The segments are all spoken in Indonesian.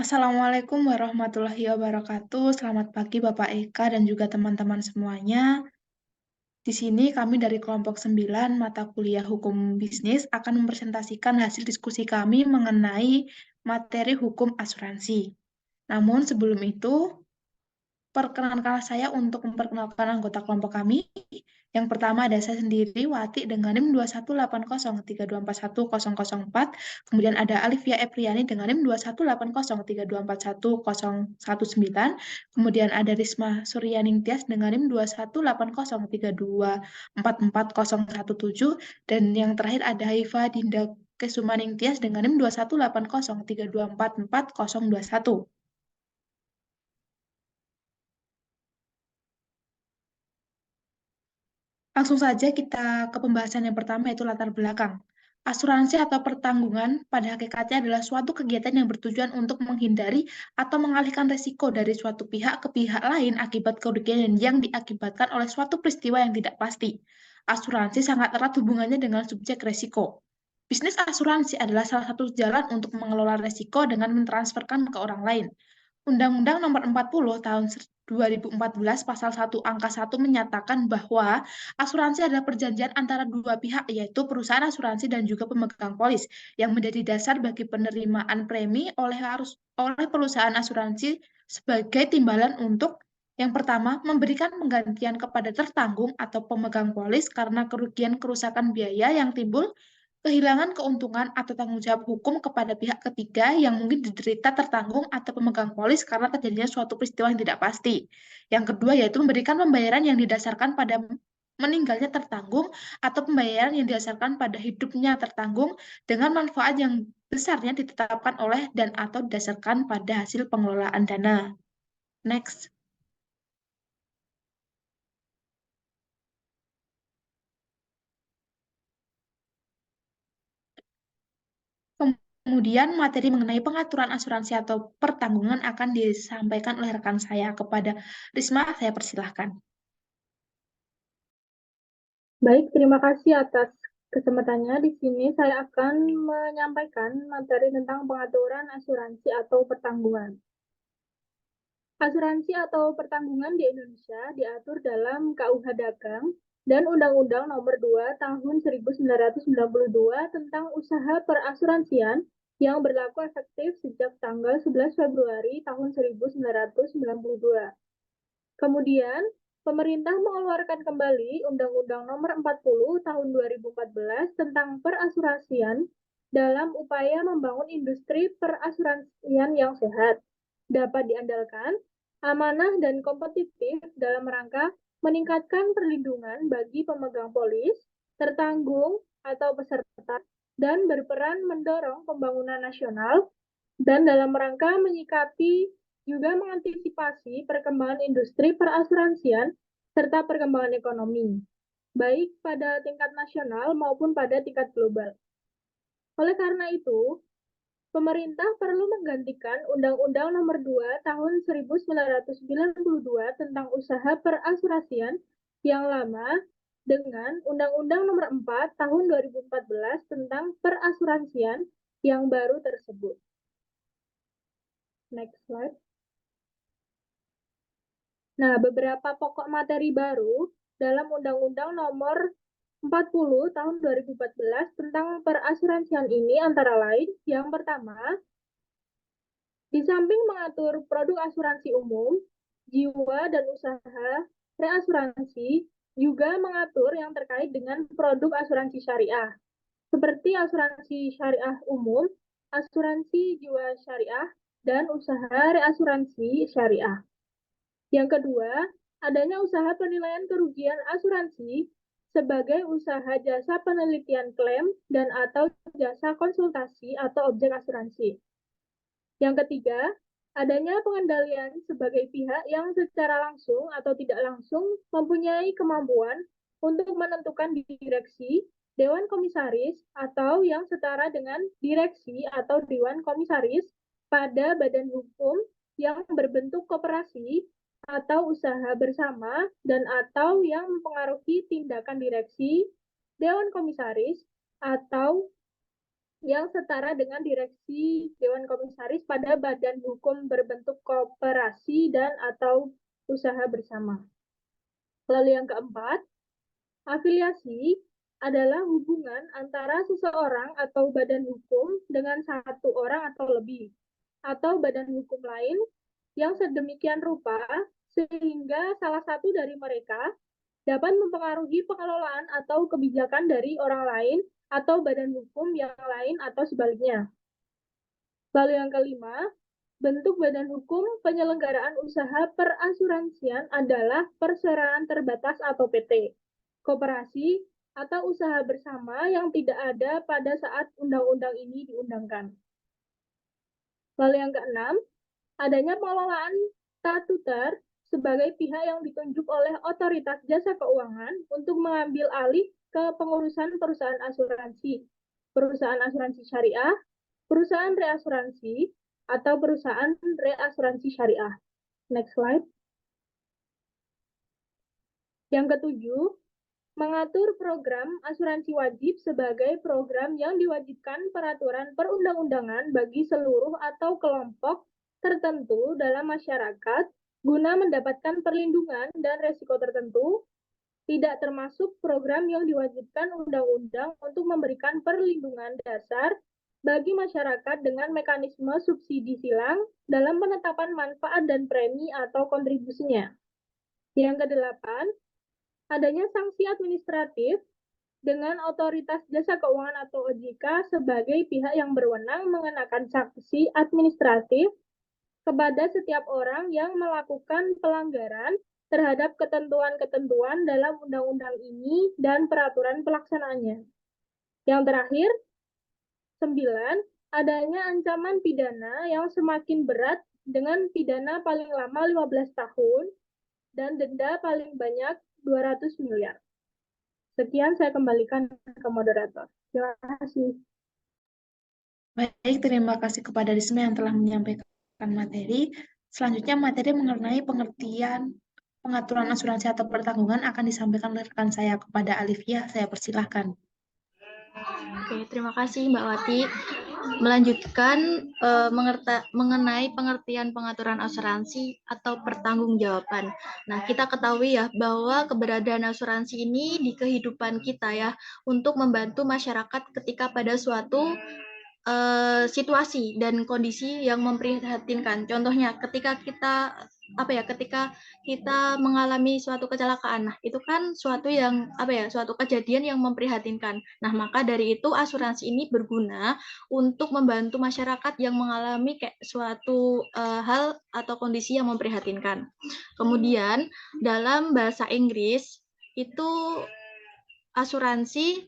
Assalamualaikum warahmatullahi wabarakatuh. Selamat pagi Bapak Eka dan juga teman-teman semuanya. Di sini kami dari kelompok 9 mata kuliah Hukum Bisnis akan mempresentasikan hasil diskusi kami mengenai materi hukum asuransi. Namun sebelum itu, perkenankan saya untuk memperkenalkan anggota kelompok kami. Yang pertama ada saya sendiri, Wati, dengan NIM 21803241004. Kemudian ada Alivia Epriani dengan NIM 21803241019. Kemudian ada Risma Suryaning Tias dengan NIM 21803244017. Dan yang terakhir ada Haifa Dinda Kesumaning Tias dengan NIM 21803244021. Langsung saja kita ke pembahasan yang pertama, yaitu latar belakang. Asuransi atau pertanggungan pada hakikatnya adalah suatu kegiatan yang bertujuan untuk menghindari atau mengalihkan risiko dari suatu pihak ke pihak lain akibat kerugian yang diakibatkan oleh suatu peristiwa yang tidak pasti. Asuransi sangat erat hubungannya dengan subjek risiko. Bisnis asuransi adalah salah satu jalan untuk mengelola risiko dengan mentransferkan ke orang lain. Undang-Undang Nomor 40 Tahun 2014 Pasal 1 Angka 1 menyatakan bahwa asuransi adalah perjanjian antara dua pihak, yaitu perusahaan asuransi dan juga pemegang polis, yang menjadi dasar bagi penerimaan premi oleh perusahaan asuransi sebagai timbalan untuk yang pertama, memberikan penggantian kepada tertanggung atau pemegang polis karena kerugian kerusakan biaya yang timbul, kehilangan keuntungan atau tanggung jawab hukum kepada pihak ketiga yang mungkin diderita tertanggung atau pemegang polis karena terjadinya suatu peristiwa yang tidak pasti. Yang kedua yaitu memberikan pembayaran yang didasarkan pada meninggalnya tertanggung atau pembayaran yang didasarkan pada hidupnya tertanggung dengan manfaat yang besarnya ditetapkan oleh dan atau didasarkan pada hasil pengelolaan dana. Next. Kemudian materi mengenai pengaturan asuransi atau pertanggungan akan disampaikan oleh rekan saya kepada Risma. Saya persilahkan. Baik, terima kasih atas kesempatannya. Di sini saya akan menyampaikan materi tentang pengaturan asuransi atau pertanggungan. Asuransi atau pertanggungan di Indonesia diatur dalam KUH Dagang dan Undang-Undang Nomor 2 Tahun 1992 tentang usaha perasuransian yang berlaku efektif sejak tanggal 11 Februari tahun 1992. Kemudian, pemerintah mengeluarkan kembali Undang-Undang Nomor 40 Tahun 2014 tentang perasuransian dalam upaya membangun industri perasuransian yang sehat, dapat diandalkan, amanah dan kompetitif dalam rangka meningkatkan perlindungan bagi pemegang polis, tertanggung atau peserta, dan berperan mendorong pembangunan nasional dan dalam rangka menyikapi juga mengantisipasi perkembangan industri perasuransian serta perkembangan ekonomi, baik pada tingkat nasional maupun pada tingkat global. Oleh karena itu, pemerintah perlu menggantikan Undang-Undang Nomor 2 Tahun 1992 tentang usaha perasuransian yang lama dengan Undang-Undang Nomor 4 Tahun 2014 tentang perasuransian yang baru tersebut. Next slide. Nah, beberapa pokok materi baru dalam Undang-Undang Nomor 40 Tahun 2014 tentang perasuransian ini antara lain, yang pertama, di samping mengatur produk asuransi umum, jiwa dan usaha reasuransi juga mengatur yang terkait dengan produk asuransi syariah, seperti asuransi syariah umum, asuransi jiwa syariah, dan usaha reasuransi syariah. Yang kedua, adanya usaha penilaian kerugian asuransi sebagai usaha jasa penelitian klaim dan atau jasa konsultasi atau objek asuransi. Yang ketiga, adanya pengendalian sebagai pihak yang secara langsung atau tidak langsung mempunyai kemampuan untuk menentukan direksi, dewan komisaris, atau yang setara dengan direksi atau dewan komisaris pada badan hukum yang berbentuk koperasi atau usaha bersama dan atau yang mempengaruhi tindakan direksi, dewan komisaris, atau yang setara dengan direksi Dewan Komisaris pada badan hukum berbentuk koperasi dan atau usaha bersama. Lalu yang keempat, afiliasi adalah hubungan antara seseorang atau badan hukum dengan satu orang atau lebih, atau badan hukum lain yang sedemikian rupa sehingga salah satu dari mereka dapat mempengaruhi pengelolaan atau kebijakan dari orang lain atau badan hukum yang lain atau sebaliknya. Lalu yang kelima, bentuk badan hukum penyelenggaraan usaha perasuransian adalah perseroan terbatas atau PT, koperasi, atau usaha bersama yang tidak ada pada saat undang-undang ini diundangkan. Lalu yang keenam, adanya pengelolaan statuter sebagai pihak yang ditunjuk oleh otoritas jasa keuangan untuk mengambil alih ke pengurusan perusahaan asuransi syariah, perusahaan reasuransi, atau perusahaan reasuransi syariah. Next slide. Yang ketujuh, mengatur program asuransi wajib sebagai program yang diwajibkan peraturan perundang-undangan bagi seluruh atau kelompok tertentu dalam masyarakat guna mendapatkan perlindungan dan resiko tertentu, tidak termasuk program yang diwajibkan undang-undang untuk memberikan perlindungan dasar bagi masyarakat dengan mekanisme subsidi silang dalam penetapan manfaat dan premi atau kontribusinya. Yang kedelapan, adanya sanksi administratif dengan otoritas jasa keuangan atau OJK sebagai pihak yang berwenang mengenakan sanksi administratif kepada setiap orang yang melakukan pelanggaran terhadap ketentuan-ketentuan dalam undang-undang ini dan peraturan pelaksanaannya. Yang terakhir, 9, adanya ancaman pidana yang semakin berat dengan pidana paling lama 15 tahun dan denda paling banyak 200 miliar. Sekian saya kembalikan ke moderator. Terima kasih. Baik, terima kasih kepada Risma yang telah menyampaikan materi. Selanjutnya materi mengenai pengertian pengaturan asuransi atau pertanggungan akan disampaikan oleh rekan saya kepada Alivia. Saya persilahkan. Oke, terima kasih Mbak Wati. Melanjutkan mengenai pengertian pengaturan asuransi atau pertanggungjawaban. Nah, kita ketahui ya bahwa keberadaan asuransi ini di kehidupan kita ya untuk membantu masyarakat ketika pada suatu situasi dan kondisi yang memprihatinkan. Contohnya ketika kita mengalami suatu kecelakaan. Nah, itu kan suatu kejadian yang memprihatinkan. Nah, maka dari itu asuransi ini berguna untuk membantu masyarakat yang mengalami kayak suatu hal atau kondisi yang memprihatinkan. Kemudian, dalam bahasa Inggris itu asuransi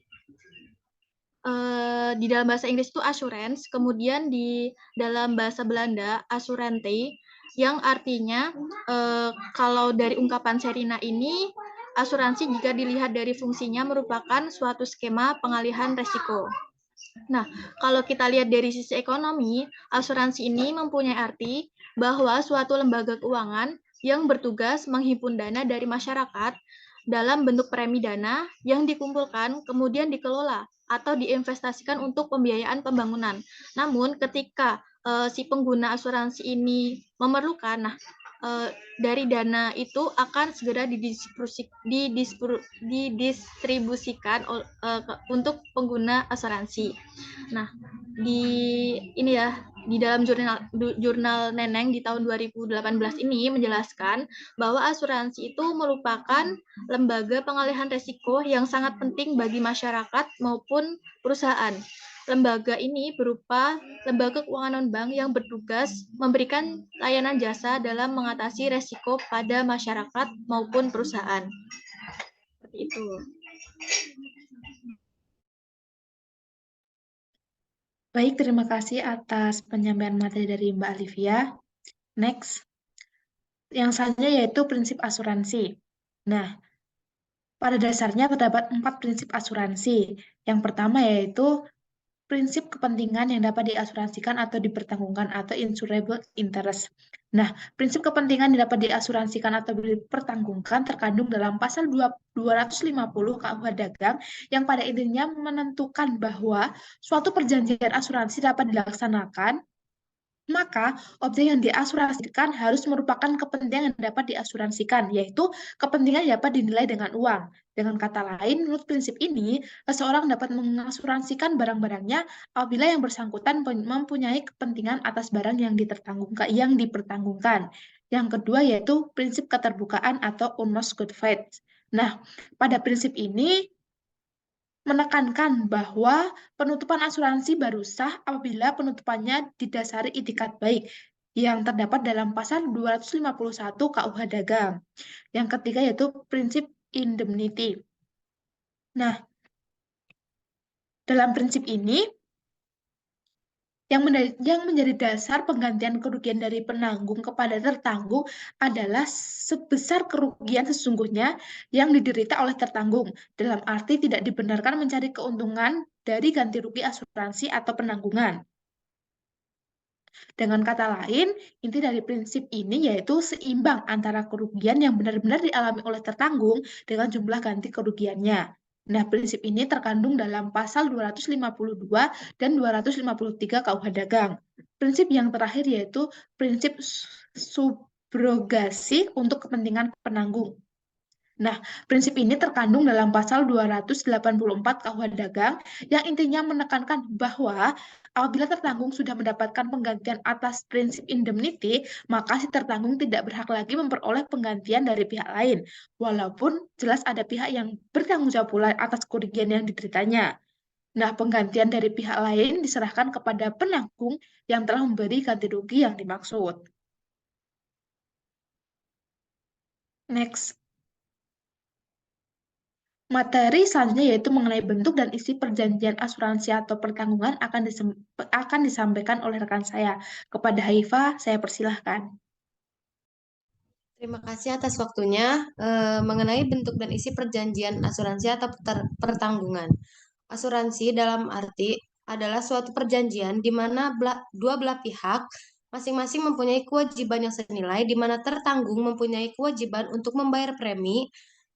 di dalam bahasa Inggris itu assurance, kemudian di dalam bahasa Belanda assurante, yang artinya kalau dari ungkapan Serina ini, asuransi jika dilihat dari fungsinya merupakan suatu skema pengalihan resiko. Nah, kalau kita lihat dari sisi ekonomi, asuransi ini mempunyai arti bahwa suatu lembaga keuangan yang bertugas menghimpun dana dari masyarakat dalam bentuk premi dana yang dikumpulkan kemudian dikelola atau diinvestasikan untuk pembiayaan pembangunan. Namun ketika si pengguna asuransi ini memerlukan, dari dana itu akan segera didistribusikan untuk pengguna asuransi. Nah, di dalam jurnal Neneng di tahun 2018 ini menjelaskan bahwa asuransi itu merupakan lembaga pengalihan risiko yang sangat penting bagi masyarakat maupun perusahaan. Lembaga ini berupa lembaga keuangan non-bank yang bertugas memberikan layanan jasa dalam mengatasi risiko pada masyarakat maupun perusahaan. Seperti itu. Baik, terima kasih atas penyampaian materi dari Mbak Alivia. Next, yang selanjutnya yaitu prinsip asuransi. Nah, pada dasarnya terdapat 4 prinsip asuransi. Yang pertama yaitu prinsip kepentingan yang dapat diasuransikan atau dipertanggungan atau insurable interest. Nah, prinsip kepentingan yang dapat diasuransikan atau dipertanggungan terkandung dalam pasal 250 KUH Dagang yang pada intinya menentukan bahwa suatu perjanjian asuransi dapat dilaksanakan, maka objek yang diasuransikan harus merupakan kepentingan yang dapat diasuransikan, yaitu kepentingan yang dapat dinilai dengan uang. Dengan kata lain, menurut prinsip ini, seseorang dapat mengasuransikan barang-barangnya apabila yang bersangkutan mempunyai kepentingan atas barang yang dipertanggungkan. Yang kedua yaitu prinsip keterbukaan atau honest good faith. Nah, pada prinsip ini menekankan bahwa penutupan asuransi baru sah apabila penutupannya didasari itikat baik yang terdapat dalam pasal 251 KUH Dagang. Yang ketiga yaitu prinsip indemnity. Nah, dalam prinsip ini yang menjadi dasar penggantian kerugian dari penanggung kepada tertanggung adalah sebesar kerugian sesungguhnya yang diderita oleh tertanggung, dalam arti tidak dibenarkan mencari keuntungan dari ganti rugi asuransi atau penanggungan. Dengan kata lain, inti dari prinsip ini yaitu seimbang antara kerugian yang benar-benar dialami oleh tertanggung dengan jumlah ganti kerugiannya. Nah, prinsip ini terkandung dalam pasal 252 dan 253 KUH Dagang. Prinsip yang terakhir yaitu prinsip subrogasi untuk kepentingan penanggung. Nah, prinsip ini terkandung dalam pasal 284 KUH Dagang yang intinya menekankan bahwa apabila tertanggung sudah mendapatkan penggantian atas prinsip indemnity, maka si tertanggung tidak berhak lagi memperoleh penggantian dari pihak lain, walaupun jelas ada pihak yang bertanggung jawab pula atas kerugian yang dideritanya. Nah, penggantian dari pihak lain diserahkan kepada penanggung yang telah memberi ganti rugi yang dimaksud. Next. Materi selanjutnya yaitu mengenai bentuk dan isi perjanjian asuransi atau pertanggungan akan disampaikan oleh rekan saya. Kepada Haifa, saya persilahkan. Terima kasih atas waktunya mengenai bentuk dan isi perjanjian asuransi atau pertanggungan. Asuransi dalam arti adalah suatu perjanjian di mana dua belah pihak masing-masing mempunyai kewajiban yang senilai, di mana tertanggung mempunyai kewajiban untuk membayar premi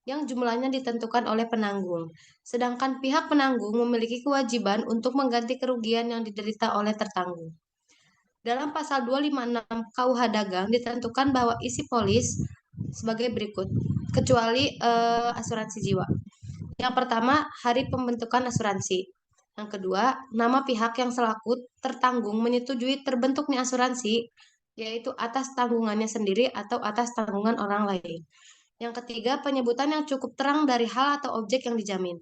yang jumlahnya ditentukan oleh penanggung. Sedangkan pihak penanggung memiliki kewajiban untuk mengganti kerugian yang diderita oleh tertanggung. Dalam pasal 256 KUH Dagang ditentukan bahwa isi polis sebagai berikut, kecuali asuransi jiwa. Yang pertama, hari pembentukan asuransi. Yang kedua, nama pihak yang selaku tertanggung menyetujui terbentuknya asuransi, yaitu atas tanggungannya sendiri atau atas tanggungan orang lain. Yang ketiga, penyebutan yang cukup terang dari hal atau objek yang dijamin.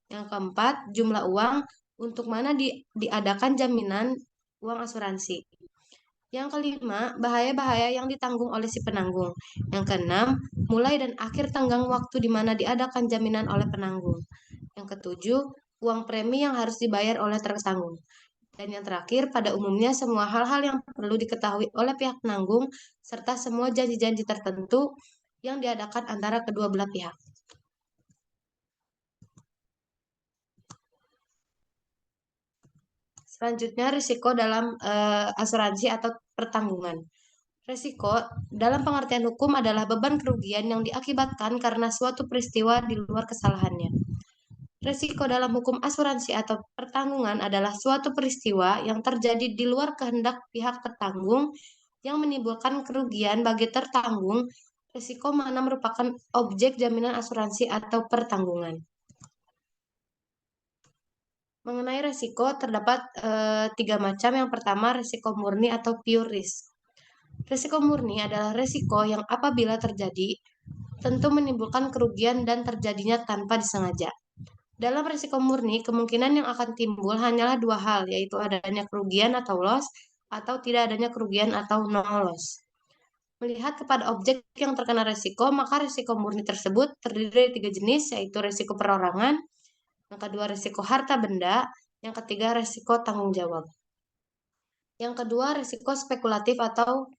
Yang keempat, jumlah uang untuk mana diadakan jaminan uang asuransi. Yang kelima, bahaya-bahaya yang ditanggung oleh si penanggung. Yang keenam, mulai dan akhir tenggang waktu di mana diadakan jaminan oleh penanggung. Yang ketujuh, uang premi yang harus dibayar oleh tertanggung. Dan yang terakhir, pada umumnya semua hal-hal yang perlu diketahui oleh pihak penanggung serta semua janji-janji tertentu yang diadakan antara kedua belah pihak. Selanjutnya, risiko dalam asuransi atau pertanggungan. Risiko dalam pengertian hukum adalah beban kerugian yang diakibatkan karena suatu peristiwa di luar kesalahannya. Risiko dalam hukum asuransi atau pertanggungan adalah suatu peristiwa yang terjadi di luar kehendak pihak tertanggung yang menimbulkan kerugian bagi tertanggung. Risiko mana merupakan objek jaminan asuransi atau pertanggungan. Mengenai risiko terdapat 3 macam. Yang pertama, risiko murni atau pure risk. Risiko murni adalah risiko yang apabila terjadi tentu menimbulkan kerugian dan terjadinya tanpa disengaja. Dalam risiko murni, kemungkinan yang akan timbul hanyalah 2 hal, yaitu adanya kerugian atau loss, atau tidak adanya kerugian atau no loss. Melihat kepada objek yang terkena risiko, maka risiko murni tersebut terdiri dari 3 jenis, yaitu risiko perorangan, yang kedua risiko harta benda, yang ketiga risiko tanggung jawab. Yang kedua risiko spekulatif atau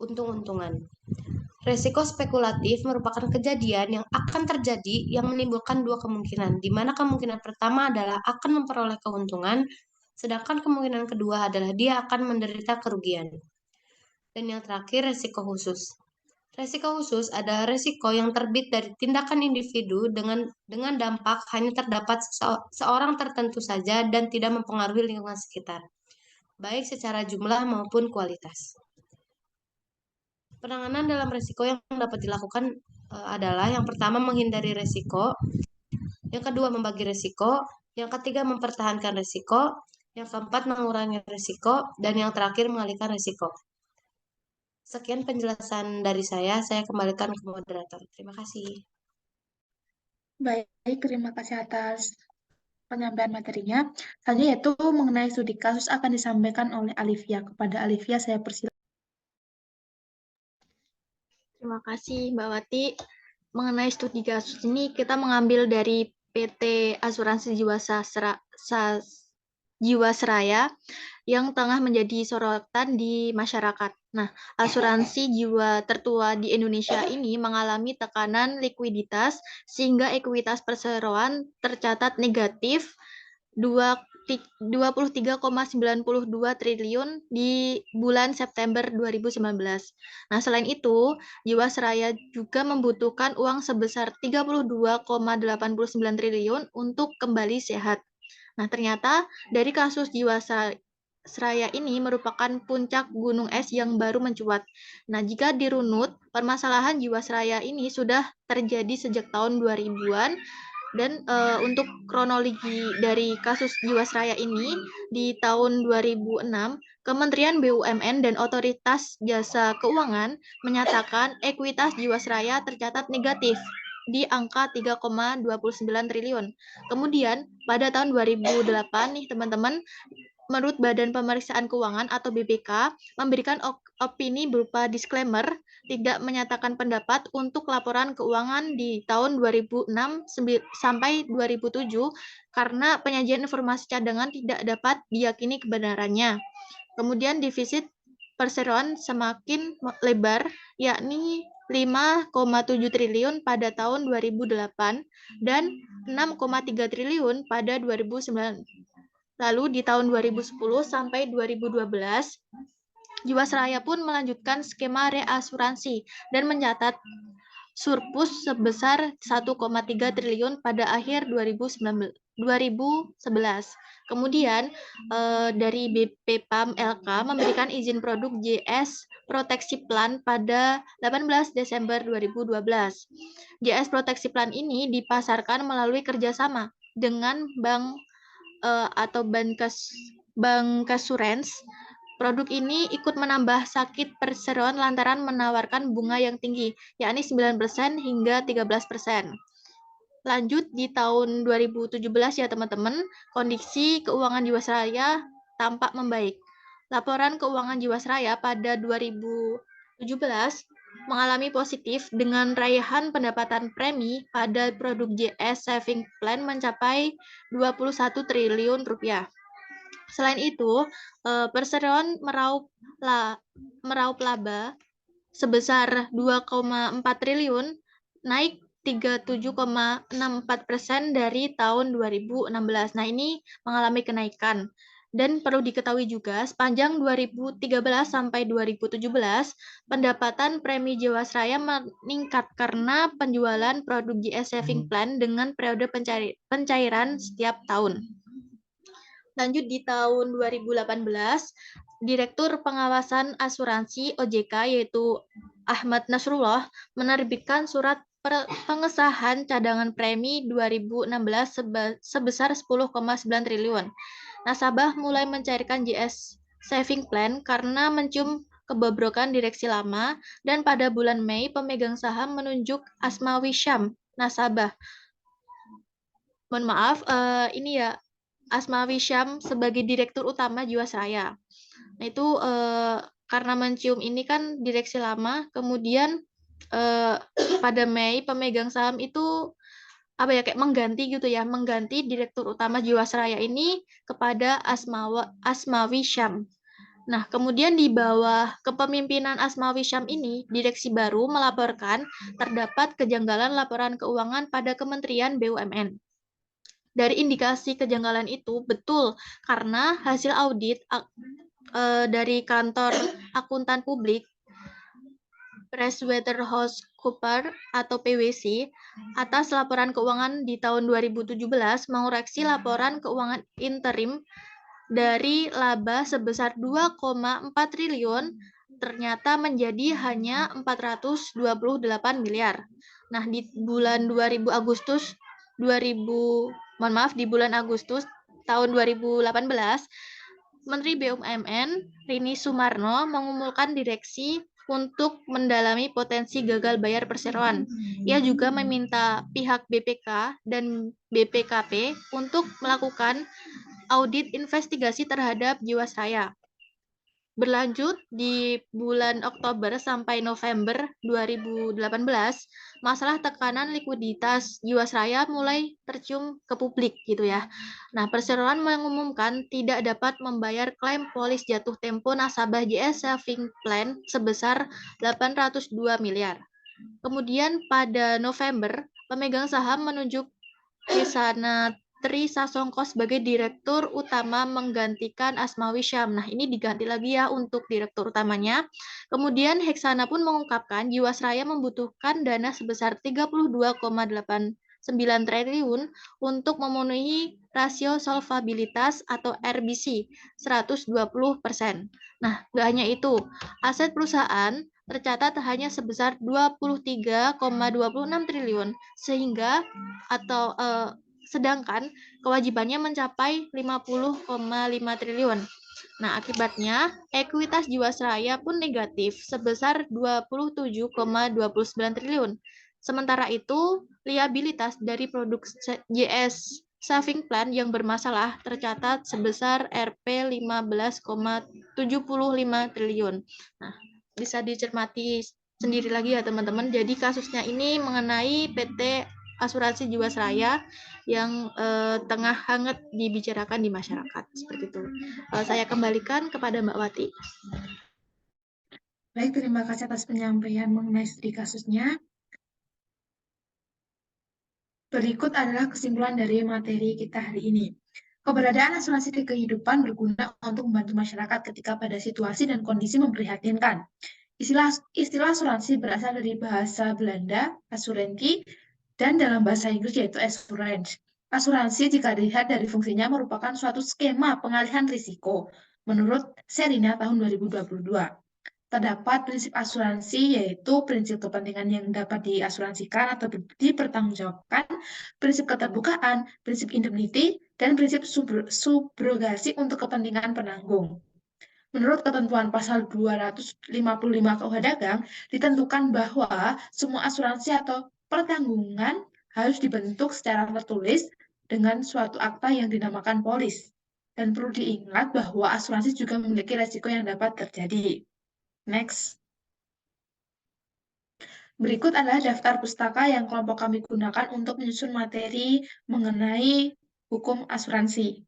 untung-untungan. Risiko spekulatif merupakan kejadian yang akan terjadi yang menimbulkan 2 kemungkinan, di mana kemungkinan pertama adalah akan memperoleh keuntungan, Sedangkan kemungkinan kedua adalah dia akan menderita kerugian. Dan yang terakhir, resiko khusus. Resiko khusus adalah resiko yang terbit dari tindakan individu dengan dampak hanya terdapat seorang tertentu saja dan tidak mempengaruhi lingkungan sekitar, baik secara jumlah maupun kualitas. Penanganan dalam resiko yang dapat dilakukan adalah yang pertama menghindari resiko, yang kedua membagi resiko, yang ketiga mempertahankan resiko, yang keempat mengurangi resiko, dan yang terakhir mengalihkan resiko. Sekian penjelasan dari saya kembalikan ke moderator. Terima kasih. Baik, terima kasih atas penyampaian materinya. Selanjutnya yaitu mengenai studi kasus akan disampaikan oleh Alivia. Kepada Alivia saya persilakan. Terima kasih Mbak Wati. Mengenai studi kasus ini kita mengambil dari PT Asuransi Jiwasraya yang tengah menjadi sorotan di masyarakat. Nah, asuransi jiwa tertua di Indonesia ini mengalami tekanan likuiditas sehingga ekuitas perseroan tercatat negatif 23,92 triliun di bulan September 2019. Nah, selain itu, Jiwasraya juga membutuhkan uang sebesar 32,89 triliun untuk kembali sehat. Nah, ternyata dari kasus Jiwasraya ini merupakan puncak gunung es yang baru mencuat. Nah, jika dirunut, permasalahan Jiwasraya ini sudah terjadi sejak tahun 2000-an. Dan untuk kronologi dari kasus Jiwasraya ini, di tahun 2006, Kementerian BUMN dan Otoritas Jasa Keuangan menyatakan ekuitas Jiwasraya tercatat negatif di angka 3,29 triliun. Kemudian pada tahun 2008 nih teman-teman, menurut Badan Pemeriksaan Keuangan atau BPK memberikan opini berupa disclaimer tidak menyatakan pendapat untuk laporan keuangan di tahun 2006 sampai 2007 karena penyajian informasi cadangan tidak dapat diyakini kebenarannya. Kemudian defisit perseroan semakin lebar, yakni 5,7 triliun pada tahun 2008 dan 6,3 triliun pada 2009. Lalu di tahun 2010 sampai 2012, Jiwasraya pun melanjutkan skema reasuransi dan mencatat surplus sebesar 1,3 triliun pada akhir 2011. Kemudian dari BPPAM LK memberikan izin produk JS Proteksi Plan pada 18 Desember 2012. JS Proteksi Plan ini dipasarkan melalui kerjasama dengan bank atau Bancassurance. Produk ini ikut menambah sakit perseroan lantaran menawarkan bunga yang tinggi, yakni 9% hingga 13%. Lanjut di tahun 2017 ya teman-teman, kondisi keuangan Jiwasraya tampak membaik. Laporan keuangan Jiwasraya pada 2017 mengalami positif dengan raihan pendapatan premi pada produk JS Saving Plan mencapai 21 triliun rupiah. Selain itu, perseroan meraup laba sebesar 2,4 triliun, naik 37,64% dari tahun 2016. Nah, ini mengalami kenaikan. Dan perlu diketahui juga, sepanjang 2013 sampai 2017, pendapatan premi Jiwasraya meningkat karena penjualan produk JS Saving Plan dengan periode pencairan setiap tahun. Lanjut di tahun 2018, Direktur Pengawasan Asuransi OJK yaitu Ahmad Nasrullah menerbitkan surat pengesahan cadangan premi 2016 sebesar 10,9 triliun. Nasabah mulai mencairkan JS Saving Plan karena mencium kebobrokan direksi lama dan pada bulan Mei pemegang saham menunjuk Asmawi Syam nasabah. Mohon maaf, ini ya Asmawi Syam sebagai Direktur Utama Jiwasraya. Nah itu karena mencium ini kan direksi lama, kemudian pada Mei pemegang saham itu kayak mengganti Direktur Utama Jiwasraya ini kepada Asmawi Syam. Nah, kemudian di bawah kepemimpinan Asmawi Syam ini, direksi baru melaporkan terdapat kejanggalan laporan keuangan pada Kementerian BUMN. dari indikasi kejanggalan itu betul karena hasil audit dari kantor akuntan publik PricewaterhouseCoopers atau PwC atas laporan keuangan di tahun 2017 mengoreksi laporan keuangan interim dari laba sebesar 2,4 triliun ternyata menjadi hanya 428 miliar. Nah, di bulan 2000 Agustus 2000 mohon maaf di bulan Agustus tahun 2018 Menteri BUMN Rini Sumarno mengumumkan direksi untuk mendalami potensi gagal bayar perseroan. Ia juga meminta pihak BPK dan BPKP untuk melakukan audit investigasi terhadap Jiwasraya. Berlanjut di bulan Oktober sampai November 2018, masalah tekanan likuiditas Jiwasraya mulai tercium ke publik gitu ya. Nah, perseroan mengumumkan tidak dapat membayar klaim polis jatuh tempo nasabah JS Saving Plan sebesar 802 miliar. Kemudian pada November, pemegang saham menunjuk Krisana Tri Sasongko sebagai direktur utama menggantikan Asmawi Syam. Nah, ini diganti lagi ya untuk direktur utamanya. Kemudian Heksana pun mengungkapkan Jiwasraya membutuhkan dana sebesar 32,89 triliun untuk memenuhi rasio solvabilitas atau RBC 120%. Nah, nggak hanya itu, aset perusahaan tercatat hanya sebesar 23,26 triliun sehingga atau sedangkan kewajibannya mencapai 50,5 triliun. Nah, akibatnya ekuitas Jiwasraya pun negatif sebesar 27,29 triliun. Sementara itu, liabilitas dari produk JS Saving Plan yang bermasalah tercatat sebesar Rp 15,75 triliun. Nah, bisa dicermati sendiri lagi ya teman-teman. Jadi kasusnya ini mengenai PT Asuransi Jiwasraya yang tengah hangat dibicarakan di masyarakat seperti itu. Saya kembalikan kepada Mbak Wati. Baik, terima kasih atas penyampaian mengenai studi kasusnya. Berikut adalah kesimpulan dari materi kita hari ini. Keberadaan asuransi kehidupan berguna untuk membantu masyarakat ketika pada situasi dan kondisi memprihatinkan. Istilah asuransi berasal dari bahasa Belanda, asuransi, dan dalam bahasa Inggris yaitu assurance. Asuransi jika dilihat dari fungsinya merupakan suatu skema pengalihan risiko menurut Serina tahun 2022. Terdapat prinsip asuransi yaitu prinsip kepentingan yang dapat diasuransikan atau dipertanggungjawabkan, prinsip keterbukaan, prinsip indemnity, dan prinsip subrogasi untuk kepentingan penanggung. Menurut ketentuan pasal 255 KUH Dagang, ditentukan bahwa semua asuransi atau pertanggungan harus dibentuk secara tertulis dengan suatu akta yang dinamakan polis. Dan perlu diingat bahwa asuransi juga memiliki resiko yang dapat terjadi. Next. Berikut adalah daftar pustaka yang kelompok kami gunakan untuk menyusun materi mengenai hukum asuransi.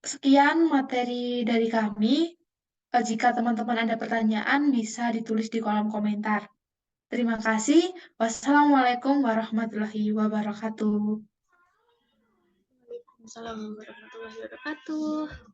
Sekian materi dari kami. Jika teman-teman ada pertanyaan, bisa ditulis di kolom komentar. Terima kasih. Wassalamualaikum warahmatullahi wabarakatuh. Waalaikumsalam warahmatullahi wabarakatuh.